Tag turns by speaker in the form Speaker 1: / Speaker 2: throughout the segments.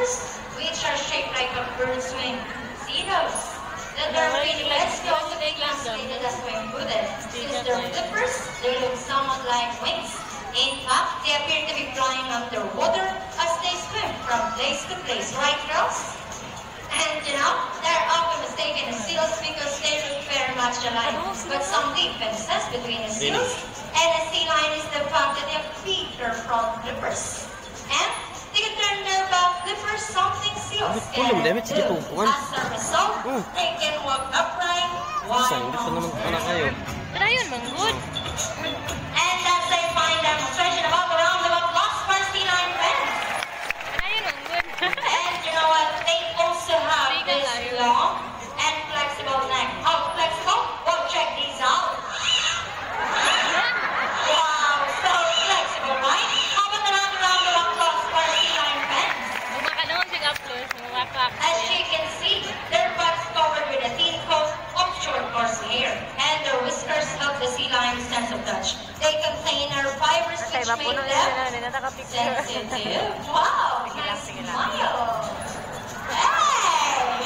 Speaker 1: flippers, which are shaped like a bird's wing. See those? The term fingerlets can also be translated as wing-footed. Since they're flippers, they look somewhat like wings. In fact, they appear to be flying underwater as they swim from place to place, right, girls? And you know, they're often mistaken as seals because they look very much alike. But some differences between a seal and a sea lion is the fact that they have bigger front flippers. And they can turn their back flippers something seals can do. As a result, they can walk upright while on. And as I find demonstration about the roundabout lost for sea lion fence. And you know what? They also have this long and flexible neck. How flexible? Well, check these out. Wow, so flexible, right? How about another roundabout lost for sea lion fence? As you can see, their butts covered with a thin coat of short coarse hair, and their whiskers help the sea lion's sense of touch. They contain nerve fibers which make them sensitive. Wow, nice smile. Hey!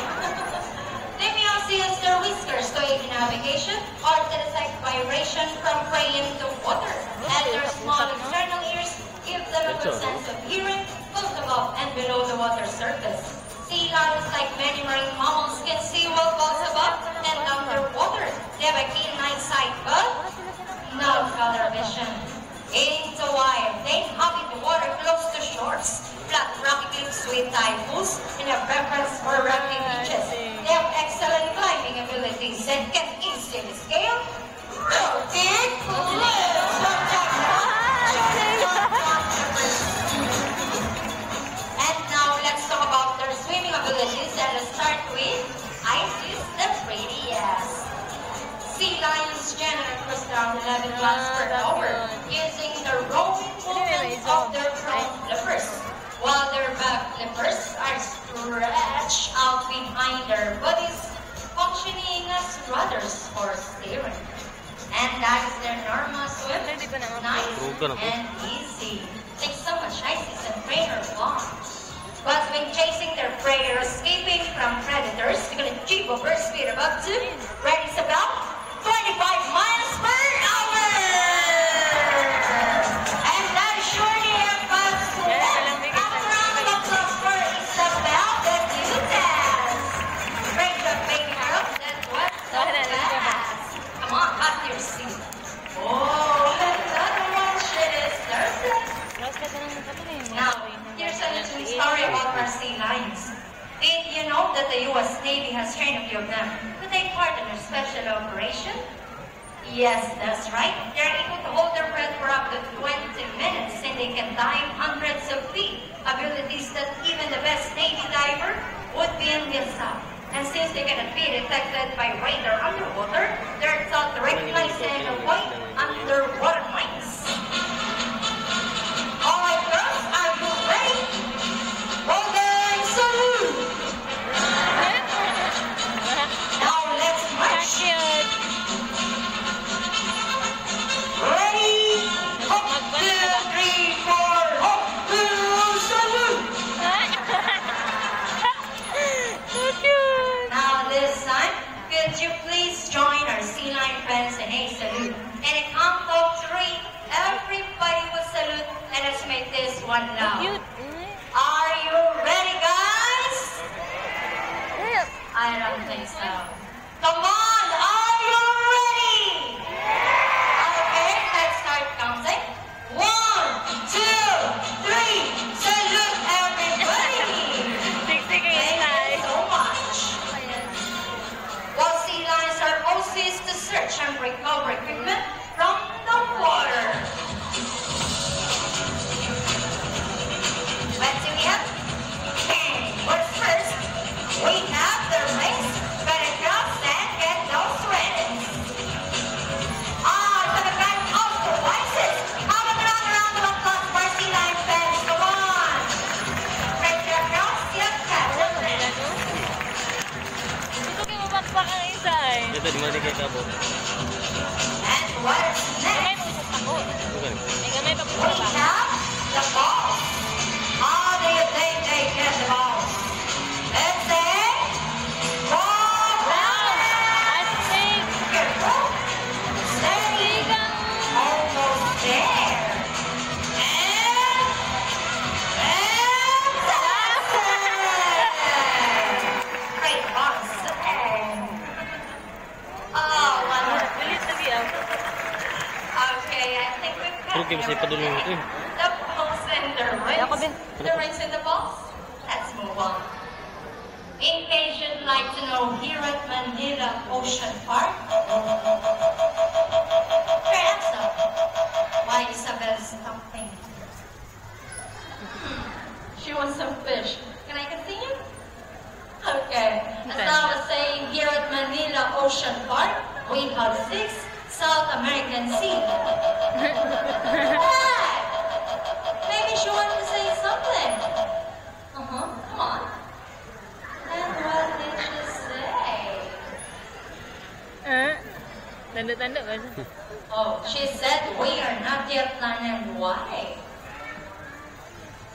Speaker 1: They may also use their whiskers to aid in navigation or to detect vibration from prey into water. And their small external ears give them a good sense of hearing both above and below the water surface. Sea lions, like many marine mammals, can see well both above and underwater. They have a keen eyesight, but no color vision. Into why they inhabit the water close to shores, flat rocky cliffs with tide pools, and have preference for rocky beaches. They have excellent climbing abilities and can easily scale big cliffs. And now let's talk about their swimming abilities, and let's start with Isis the prettiest. Sea lions generally cross around 11 miles per hour using the rowing movement of their front flippers, while their back flippers are stretched out behind their bodies, functioning as rudders for steering. And that is their normal swim. Nice and easy. Thanks so much, Isis and Trainer Vaughn. But when chasing their prey or escaping from predators, they're going to achieve over speed of up to, ready, about 25 miles per hour! And that is surely a fast swim. After round of applause for Isabel the Cutest. Break the baby girl, that was so fast. Come on, back to your seat. Oh, another one should is surface. Now, here's a little story about our sea lions. Did you know that the U.S. Navy has trained a few of them to take part in a special operation? Yes, that's right. They're able to hold their breath for up to 20 minutes and they can dive hundreds of feet, abilities that even the best Navy diver would be envious of. And since they cannot be detected by radar underwater, they're taught to recognize and avoid underwater mines. Alright girls, are you ready? Golden salute! Now let's march! Ready? Up, 2, 3, 4, up, 2, salute!
Speaker 2: So cute!
Speaker 1: Now this time, could you please join our sea lion friends in a salute? And a count of 3, everybody will salute, and let's make this one loud. Are you ready, guys? I don't think so. Come on, are you ready? Okay, let's start counting. 1, 2, 3, salute everybody. Thank you so much. While sea lions are also used to search and recover equipment from the water. Let's see here. What's first? We have the race, better cross and get those wins. So the back also rises. How about another round of applause for sea lion fans? Come on. Break your cross, you got the win.
Speaker 2: Ito kayo mabakbak ang isa eh.
Speaker 3: Ito, di mo di kayo kabot.
Speaker 1: And what's
Speaker 2: Gamay
Speaker 1: next?
Speaker 2: mo usap ako. May gamay pa po
Speaker 1: We
Speaker 2: sa
Speaker 1: have the ball. How do you think they get the ball?
Speaker 3: Lagi masih padulong ito eh.
Speaker 1: The balls and the
Speaker 2: Ako
Speaker 1: rings.
Speaker 2: din.
Speaker 1: The rings and the balls. Let's move on. In case you'd like to know, here at Manila Ocean Park, perhaps not. Why Isabel's stopping? She wants some fish. Can I continue? Okay. As I was saying, here at Manila Ocean Park, we have 6 South American Sea. Why? Maybe she wanted to say something. Come on. And what did she say?
Speaker 2: Tanda-tanda ba?
Speaker 1: Oh, she said we are not yet planning why.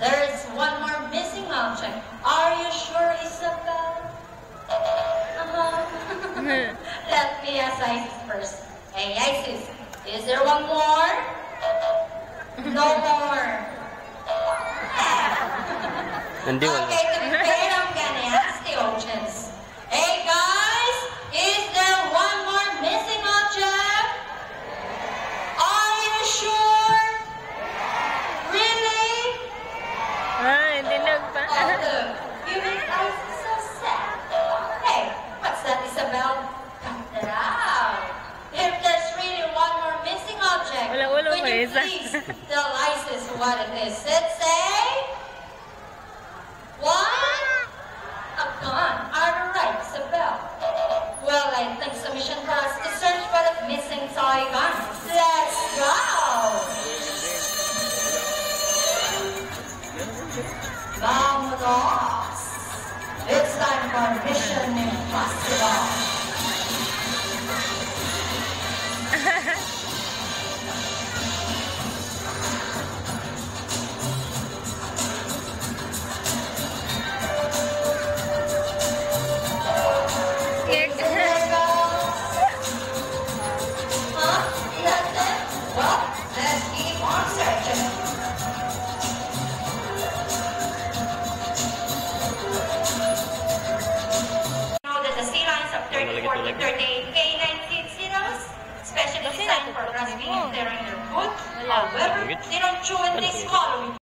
Speaker 1: There's one more missing object. Are you sure, Isabel? Let me ask Isis first. Hey, Isis, is there one more? No more.
Speaker 3: Hindi wala.
Speaker 1: Okay, to be fair, I'm gonna ask the oceans. Hey guys, is there one more missing object? Are you sure? Really?
Speaker 2: Hindi nagpa.
Speaker 1: Oh, look, you make Isis so sad. Hey, what's that, Isabel? Cut it out. If there's really one more missing object,
Speaker 2: Wala ulo
Speaker 1: could
Speaker 2: pa
Speaker 1: you
Speaker 2: isa.
Speaker 1: please tell Isis what it is? Let's say... One? A gun. Are you right, Isabel? Well, I think it's a mission for us to search for the missing toy gun. Let's go! Vamonos! It's time for Mission Impossible! There goes. Huh? That's it? Well, let's keep on searching. Know that the sea lions of 34 to 38 canine seals, especially designed for grasping and tearing their food. However, they don't chew and they swallow it.